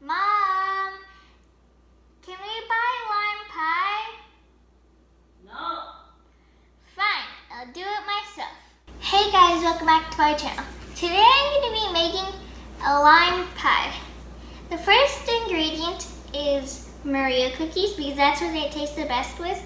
Mom, can we buy lime pie? No. Fine, I'll do it myself. Hey guys, welcome back to my channel. Today I'm going to be making a lime pie. The first ingredient is Maria cookies because that's what they taste the best with.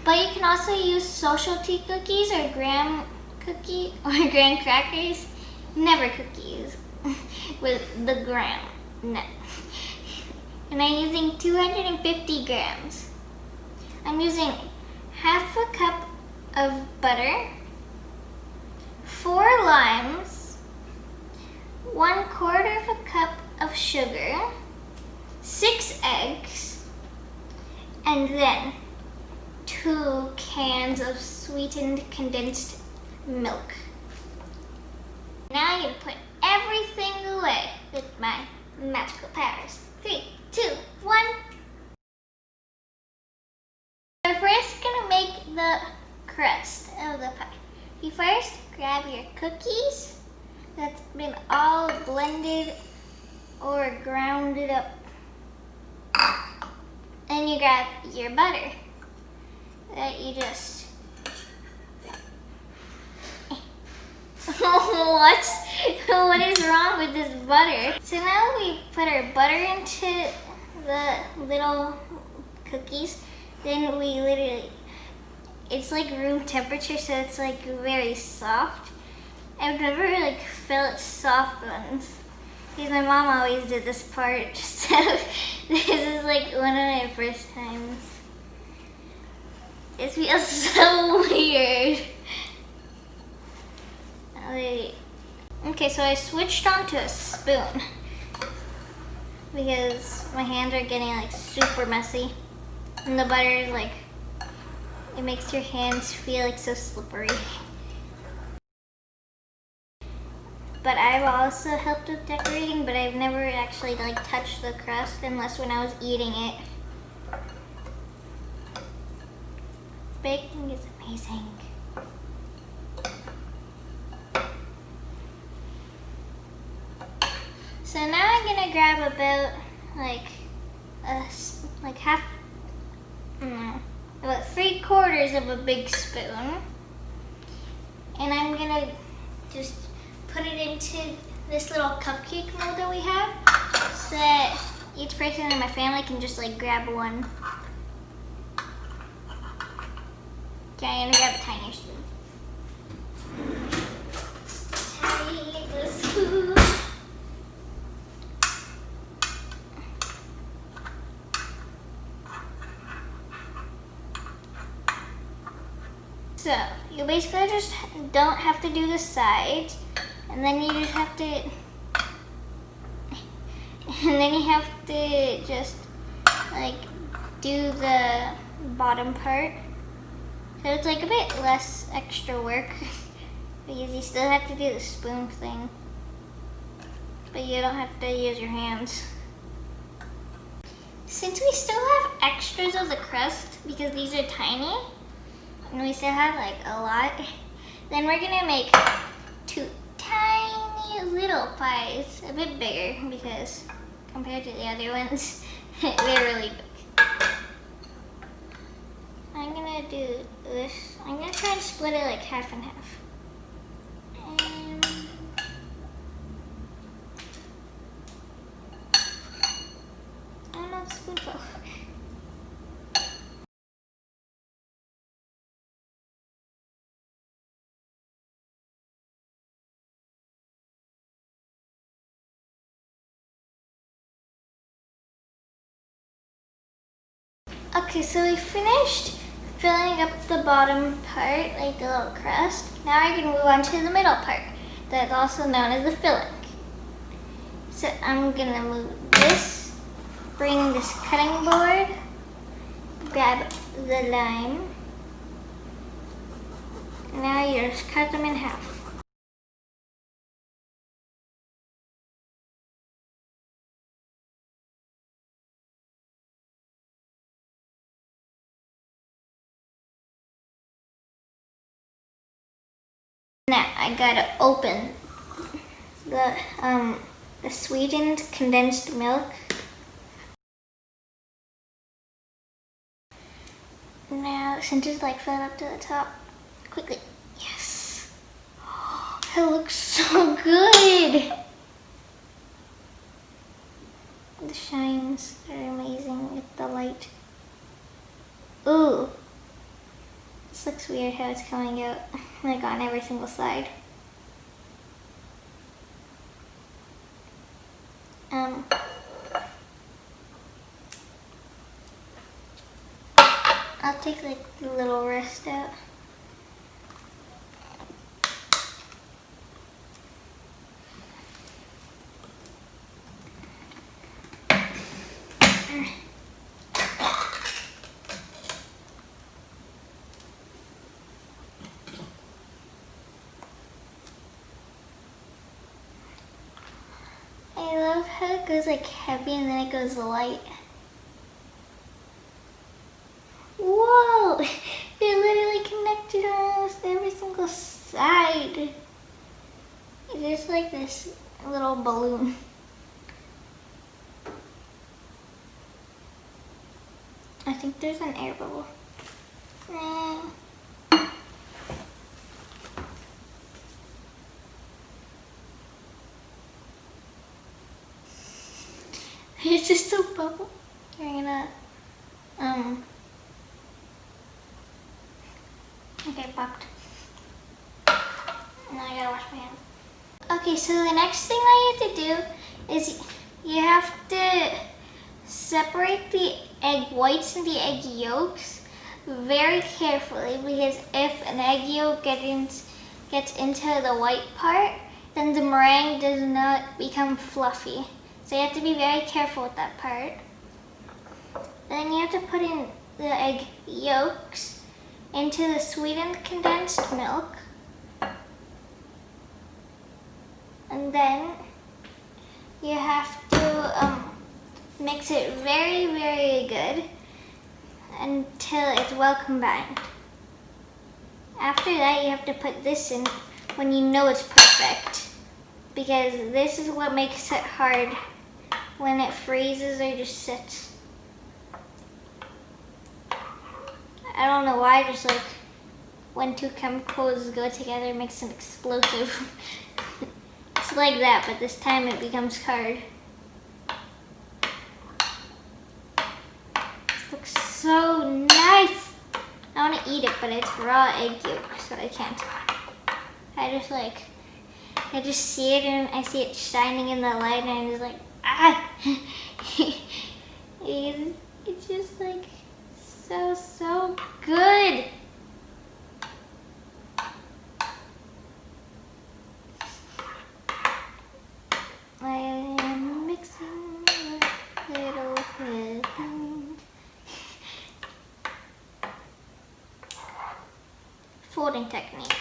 But you can also use specialty cookies or graham cookie or graham crackers. Never cookies with the graham. No. And I'm using 250 grams. I'm using half a cup of butter, 4 limes, 1/4 of a cup of sugar, 6 eggs, and then 2 cans of sweetened condensed milk. Now I'm going to put everything away with my magical powers. 3, 2, 1. We're first going to make the crust of the pie. You first grab your cookies that's been all blended or grounded up. And you grab your butter that you just... What is wrong with this butter? So now we put our butter into the little cookies. Then we literally, it's like room temperature, so it's like very soft. I've never felt soft ones because my mom always did this part. So this is like one of my first times. It feels so weird. Okay, so I switched onto a spoon because my hands are getting super messy. And the butter is it makes your hands feel so slippery. But I've also helped with decorating, but I've never actually touched the crust unless when I was eating it. Baking is amazing. So now I'm gonna grab about about 3/4 of a big spoon, and I'm gonna just put it into this little cupcake mold that we have, so that each person in my family can just grab one. Okay, I'm gonna grab a tinier spoon. Tiny spoon. So you basically just don't have to do the sides, and then you just have to, just do the bottom part. So it's a bit less extra work because you still have to do the spoon thing, but you don't have to use your hands. Since we still have extras of the crust because these are tiny, and we still have a lot, then we're gonna make 2 tiny little pies, a bit bigger because compared to the other ones, they're really big. I'm gonna do this. I'm gonna try and split it half and half. And oh no, the spoon fell. Okay, so we finished filling up the bottom part, the little crust. Now we're gonna move on to the middle part, that's also known as the filling. So I'm gonna move this, bring this cutting board, grab the lime. Now you just cut them in half. Now I gotta open the sweetened condensed milk Now, since it's like filled up to the top, quickly. Yes. It looks so good. The shines are amazing with the light. Ooh. This looks weird how it's coming out, like on every single side. I'll take like the little rest out. I love how it goes like heavy and then it goes light. Whoa! It literally connected on almost every single side. It's just like this little balloon. I think there's an air bubble. It's just a bubble. You're gonna, okay, popped. Now I gotta wash my hands. Okay, so the next thing that you have to do is you have to separate the egg whites and the egg yolks very carefully, because if an egg yolk gets into the white part, then the meringue does not become fluffy. So you have to be very careful with that part. Then you have to put in the egg yolks into the sweetened condensed milk. And then you have to mix it very, very good until it's well combined. After that, you have to put this in when you know it's perfect, because this is what makes it hard when it freezes or just sits. I don't know why, just like when two chemicals go together, it makes an explosive. It's like that, but this time it becomes hard. This looks so nice. I want to eat it, but it's raw egg yolk, so I can't. I just see it and I see it shining in the light and I'm just like, ah! It's just like so good. I am mixing a little bit. Folding technique.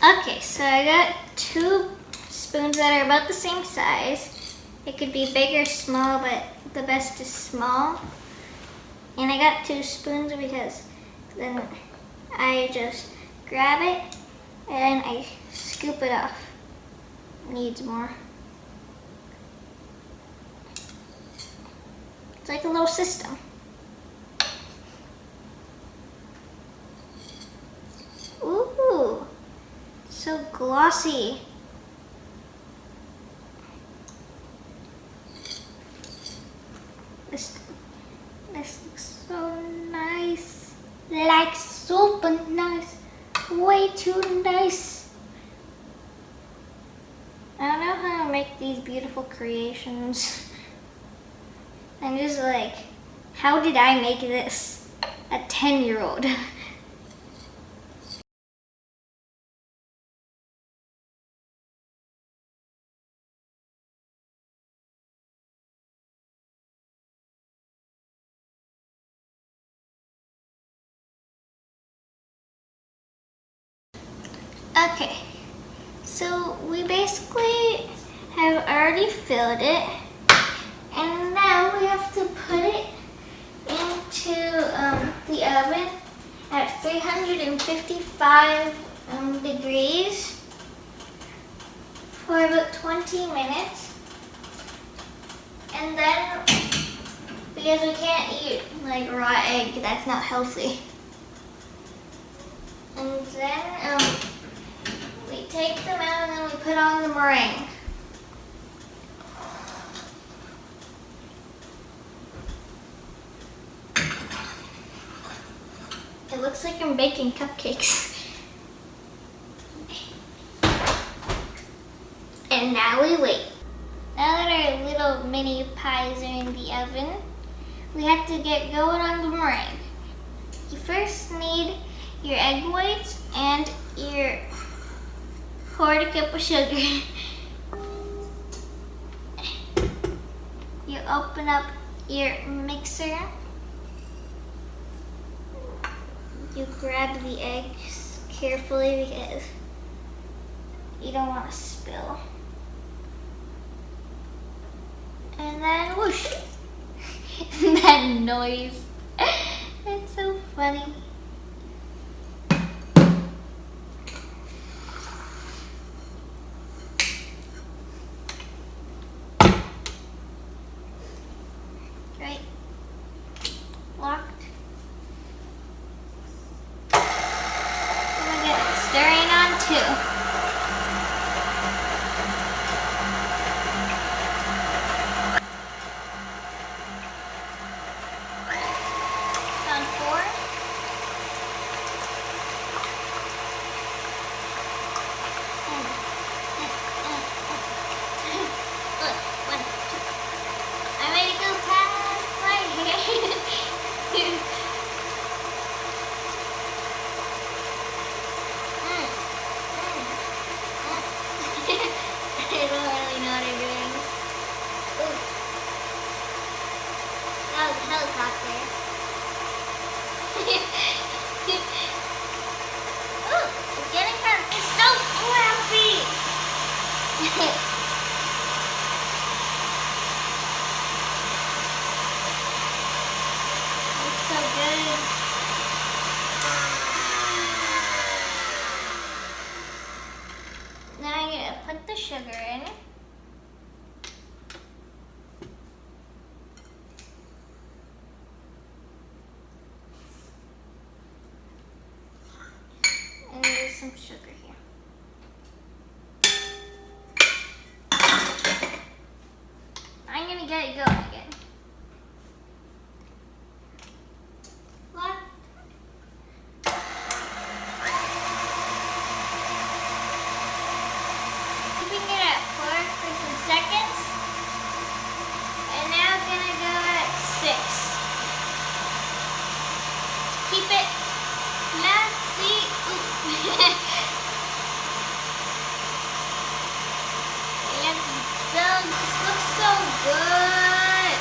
Okay, so I got 2 spoons that are about the same size. It could be big or small, but the best is small. And I got 2 spoons because then I just grab it and I scoop it off. Needs more. It's like a little system. Ooh, so glossy. This looks so nice. Like super nice. Way too nice. I don't know how to make these beautiful creations. I'm just like, how did I make this? A 10-year-old. Okay, so we basically have already filled it, and now we have to put it into the oven at 355 degrees for about 20 minutes, and then we because we can't eat like raw egg. That's not healthy. And then we take them out and then we put on the meringue. It looks like I'm baking cupcakes. And now we wait. Now that our little mini pies are in the oven, we have to get going on the meringue. You first need your egg whites and your quarter cup of sugar. You open up your mixer. You grab the eggs carefully because you don't want to spill. And then whoosh! That noise. It's so funny. Right? Locked. I'm gonna get stirring on too. I don't really know what I'm doing. Ooh. That was a helicopter. Ooh, it's getting kind of, it's so fluffy. It's so good. Now I'm gonna put the sugar in. And there's some sugar here. I'm gonna get it going again. What? Keeping it at 4 for some seconds. And now I'm gonna go at 6. Keep it fluffy. This looks so good.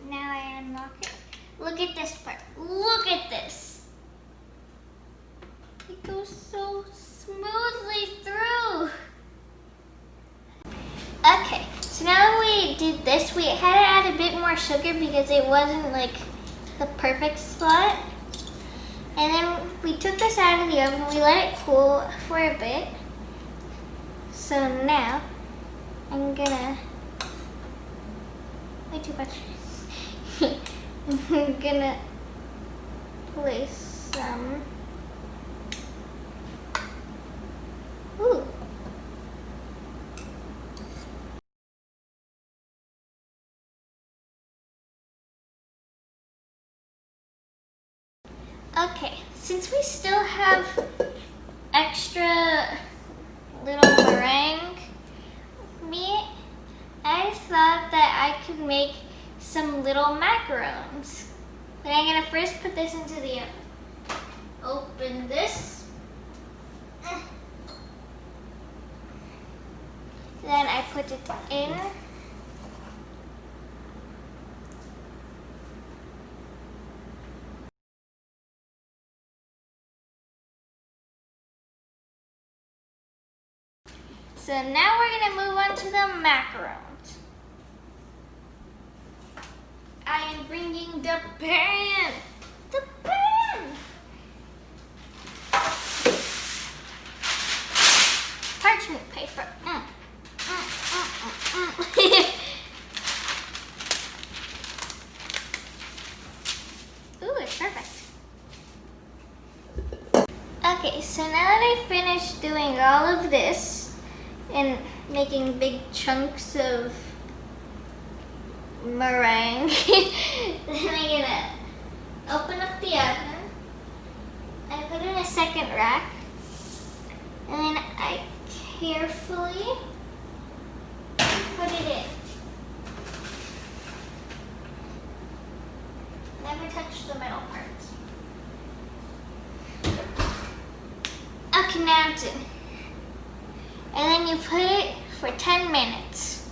Now I unlock it. Look at this part. Look at this. It goes so smoothly through. Okay, so now that we did this, we had to add a bit more sugar because it wasn't like the perfect spot. And then we took this out of the oven, we let it cool for a bit. So now, I'm gonna, way too much. I'm gonna place some, ooh. Okay, since we still have extra little meringue meat, I thought that I could make some little macarons. But I'm gonna first put this into the oven. Open this. Then I put it in. So now we're gonna move on to the macarons. I am bringing the pan. The pan! Parchment paper. Okay, so now that I finished doing all of this and making big chunks of meringue, then I'm gonna open up the oven. I put in a second rack, and then I carefully put it in. Never touch the middle parts. Okay, now it's in. And then you put it for 10 minutes.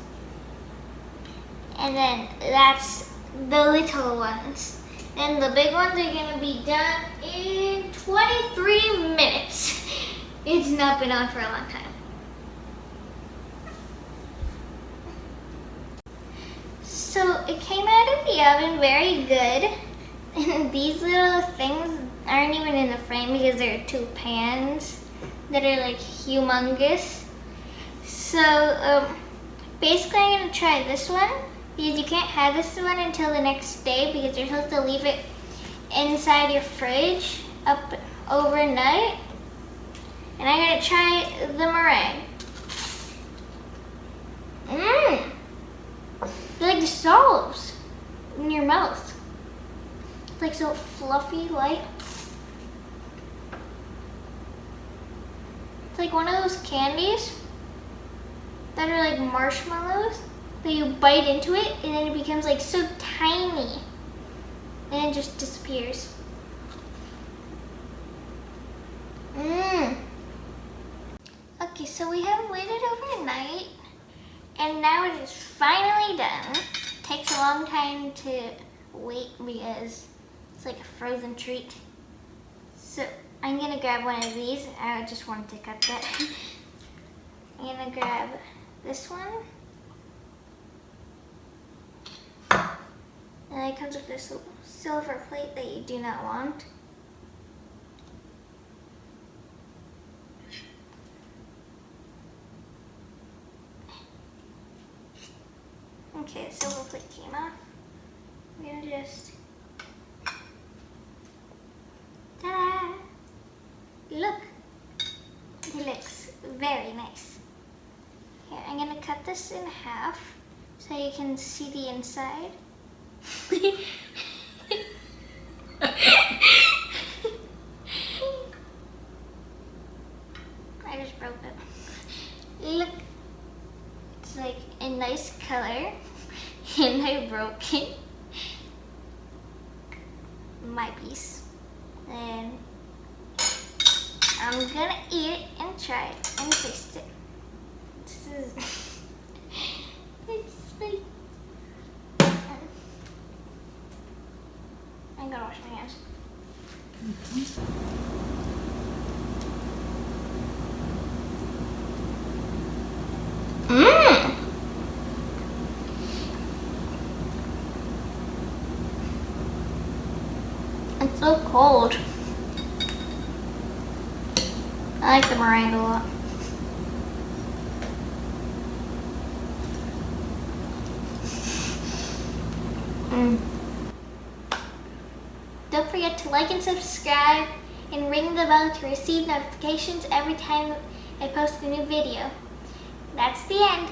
And then that's the little ones. And the big ones are gonna be done in 23 minutes. It's not been on for a long time. So it came out of the oven very good. And these little things aren't even in the frame because there are two pans that are like humongous. So basically I'm gonna try this one because you can't have this one until the next day because you're supposed to leave it inside your fridge up overnight. And I'm gonna try the meringue. Mmm! It like dissolves in your mouth. It's like so fluffy, light. It's like one of those candies that are like marshmallows that you bite into it and then it becomes like so tiny and it just disappears. Mmm. Okay, so we have waited overnight and now it is finally done. It takes a long time to wait because it's like a frozen treat. So I'm gonna grab one of these. I just wanted to cut that. I'm gonna grab this one. And it comes with this silver plate that you do not want. Okay, the silver plate came off. We're gonna just, ta-da! Look, it looks very nice. Here, I'm gonna cut this in half so you can see the inside. I just broke it. Look, it's like a nice color, and I broke it. My piece. And I'm gonna eat it and try it and taste it. This is, it's like, I gotta wash my hands. Mmm! It's so cold. I like the meringue a lot. Don't forget to like and subscribe and ring the bell to receive notifications every time I post a new video. That's the end.